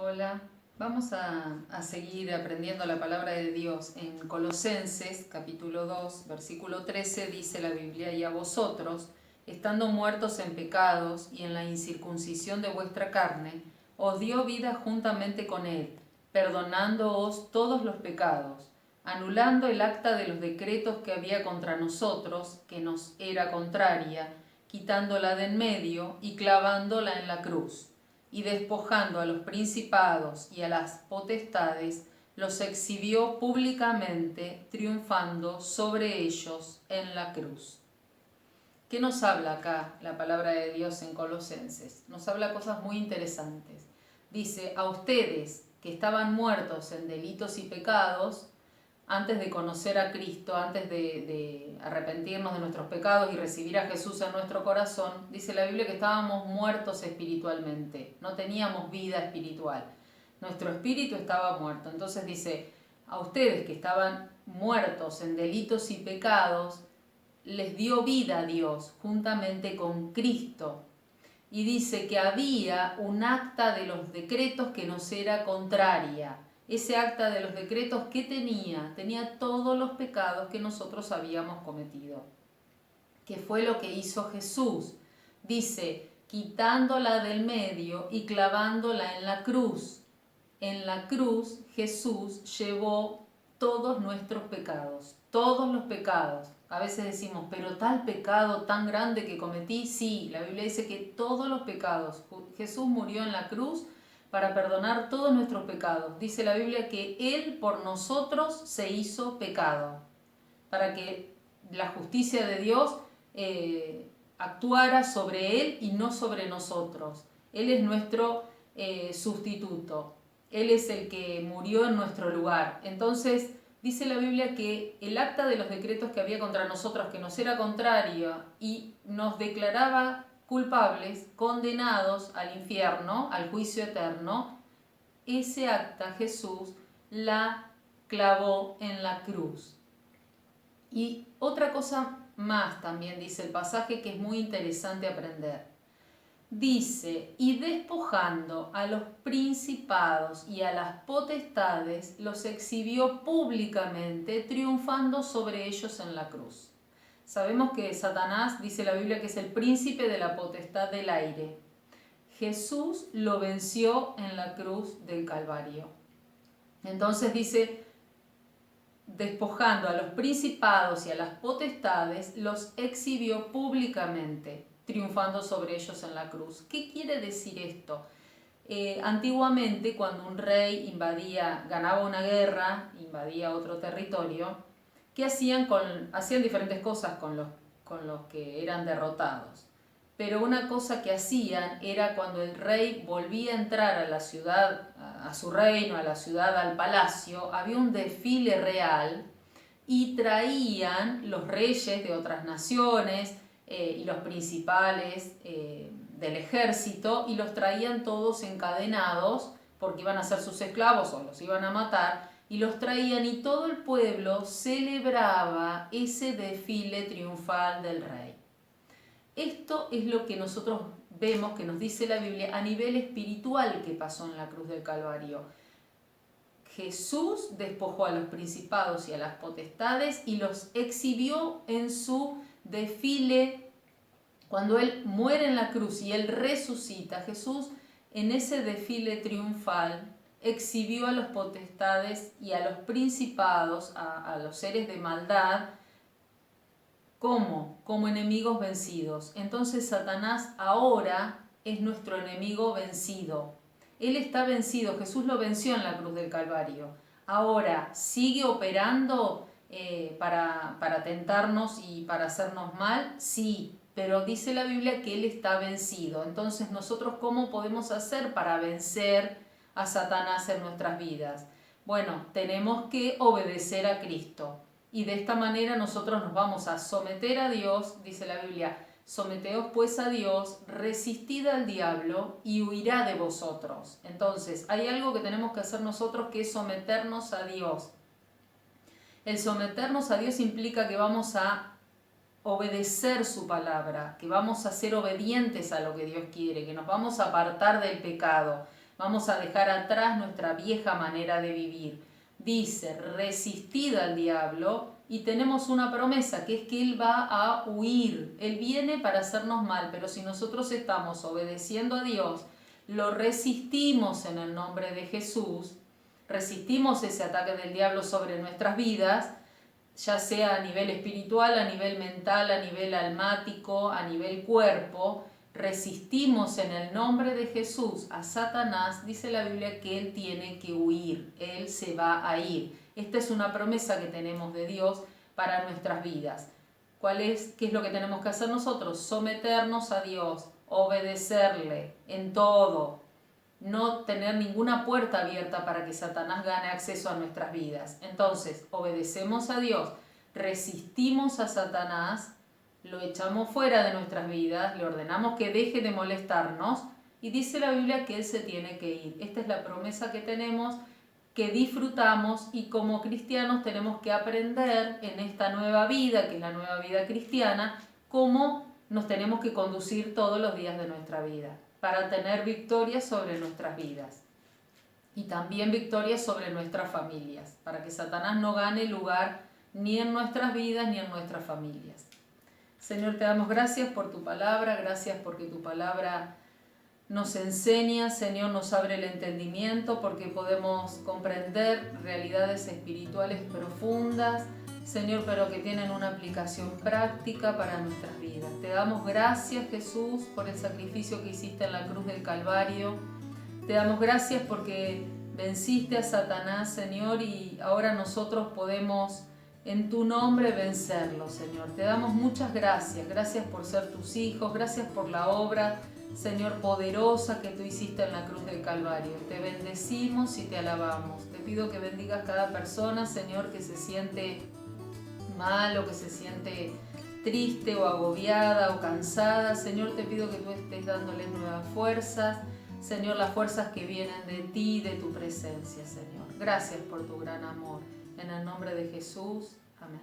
Hola, vamos a seguir aprendiendo la palabra de Dios. En Colosenses capítulo 2, versículo 13 dice la Biblia: y a vosotros, estando muertos en pecados y en la incircuncisión de vuestra carne, os dio vida juntamente con él, perdonándoos todos los pecados, anulando el acta de los decretos que había contra nosotros, que nos era contraria, quitándola de en medio y clavándola en la cruz, y despojando a los principados y a las potestades, los exhibió públicamente, triunfando sobre ellos en la cruz. ¿Qué nos habla acá la palabra de Dios en Colosenses? Nos habla cosas muy interesantes. Dice: a ustedes que estaban muertos en delitos y pecados, antes de conocer a Cristo, antes de arrepentirnos de nuestros pecados y recibir a Jesús en nuestro corazón, dice la Biblia que estábamos muertos espiritualmente, no teníamos vida espiritual, nuestro espíritu estaba muerto. Entonces dice: a ustedes que estaban muertos en delitos y pecados, les dio vida a Dios juntamente con Cristo. Y dice que había un acta de los decretos que nos era contraria. Ese acta de los decretos que tenía todos los pecados que nosotros habíamos cometido. ¿Qué fue lo que hizo Jesús? Dice: quitándola del medio y clavándola en la cruz. En la cruz Jesús llevó todos nuestros pecados, todos los pecados. A veces decimos: pero tal pecado tan grande que cometí. Sí, la Biblia dice que todos los pecados. Jesús murió en la cruz para perdonar todos nuestros pecados. Dice la Biblia que Él por nosotros se hizo pecado, para que la justicia de Dios actuara sobre Él y no sobre nosotros. Él es nuestro sustituto. Él es el que murió en nuestro lugar. Entonces, dice la Biblia que el acta de los decretos que había contra nosotros, que nos era contraria y nos declaraba culpables, condenados al infierno, al juicio eterno, ese acta Jesús la clavó en la cruz. Y otra cosa más también dice el pasaje que es muy interesante aprender. Dice: y despojando a los principados y a las potestades, los exhibió públicamente, triunfando sobre ellos en la cruz. Sabemos que Satanás, dice la Biblia, que es el príncipe de la potestad del aire. Jesús lo venció en la cruz del Calvario. Entonces dice: despojando a los principados y a las potestades, los exhibió públicamente, triunfando sobre ellos en la cruz. ¿Qué quiere decir esto? Antiguamente, cuando un rey ganaba una guerra, invadía otro territorio, ¿qué hacían? Hacían diferentes cosas con los que eran derrotados. Pero una cosa que hacían era, cuando el rey volvía a entrar a la ciudad, a su reino, a la ciudad, al palacio, había un desfile real y traían los reyes de otras naciones y los principales del ejército, y los traían todos encadenados porque iban a ser sus esclavos o los iban a matar, y los traían, y todo el pueblo celebraba ese desfile triunfal del rey. Esto es lo que nosotros vemos que nos dice la Biblia a nivel espiritual que pasó en la cruz del Calvario. Jesús despojó a los principados y a las potestades y los exhibió en su desfile. Cuando Él muere en la cruz y Él resucita, Jesús en ese desfile triunfal exhibió a las potestades y a los principados, a los seres de maldad, como enemigos vencidos. Entonces Satanás ahora es nuestro enemigo vencido. Él está vencido, Jesús lo venció en la cruz del Calvario. Ahora, ¿sigue operando para tentarnos y para hacernos mal? Sí, pero dice la Biblia que Él está vencido. Entonces, ¿nosotros cómo podemos hacer para vencer a Satanás en nuestras vidas? Bueno, tenemos que obedecer a Cristo. Y de esta manera nosotros nos vamos a someter a Dios. Dice la Biblia: someteos pues a Dios, resistid al diablo y huirá de vosotros. Entonces, hay algo que tenemos que hacer nosotros, que es someternos a Dios. El someternos a Dios implica que vamos a obedecer su palabra, que vamos a ser obedientes a lo que Dios quiere, que nos vamos a apartar del pecado. Vamos a dejar atrás nuestra vieja manera de vivir. Dice, resistid al diablo, y tenemos una promesa, que es que él va a huir. Él viene para hacernos mal, pero si nosotros estamos obedeciendo a Dios, lo resistimos en el nombre de Jesús, resistimos ese ataque del diablo sobre nuestras vidas, ya sea a nivel espiritual, a nivel mental, a nivel almático, a nivel cuerpo, resistimos en el nombre de Jesús a Satanás, dice la Biblia que él tiene que huir, él se va a ir. Esta es una promesa que tenemos de Dios para nuestras vidas. ¿Qué es lo que tenemos que hacer nosotros? Someternos a Dios, obedecerle en todo, no tener ninguna puerta abierta para que Satanás gane acceso a nuestras vidas. Entonces, obedecemos a Dios, resistimos a Satanás, lo echamos fuera de nuestras vidas, le ordenamos que deje de molestarnos y dice la Biblia que él se tiene que ir. Esta es la promesa que tenemos, que disfrutamos, y como cristianos tenemos que aprender en esta nueva vida, que es la nueva vida cristiana, cómo nos tenemos que conducir todos los días de nuestra vida para tener victorias sobre nuestras vidas y también victorias sobre nuestras familias, para que Satanás no gane lugar ni en nuestras vidas ni en nuestras familias. Señor, te damos gracias por tu palabra, gracias porque tu palabra nos enseña, Señor, nos abre el entendimiento porque podemos comprender realidades espirituales profundas, Señor, pero que tienen una aplicación práctica para nuestras vidas. Te damos gracias, Jesús, por el sacrificio que hiciste en la cruz del Calvario. Te damos gracias porque venciste a Satanás, Señor, y ahora nosotros podemos en tu nombre vencerlo, Señor. Te damos muchas gracias. Gracias por ser tus hijos, gracias por la obra, Señor, poderosa que tú hiciste en la cruz del Calvario. Te bendecimos y te alabamos. Te pido que bendigas cada persona, Señor, que se siente mal o que se siente triste o agobiada o cansada. Señor, te pido que tú estés dándoles nuevas fuerzas, Señor, las fuerzas que vienen de ti, de tu presencia, Señor. Gracias por tu gran amor. En el nombre de Jesús. Amén.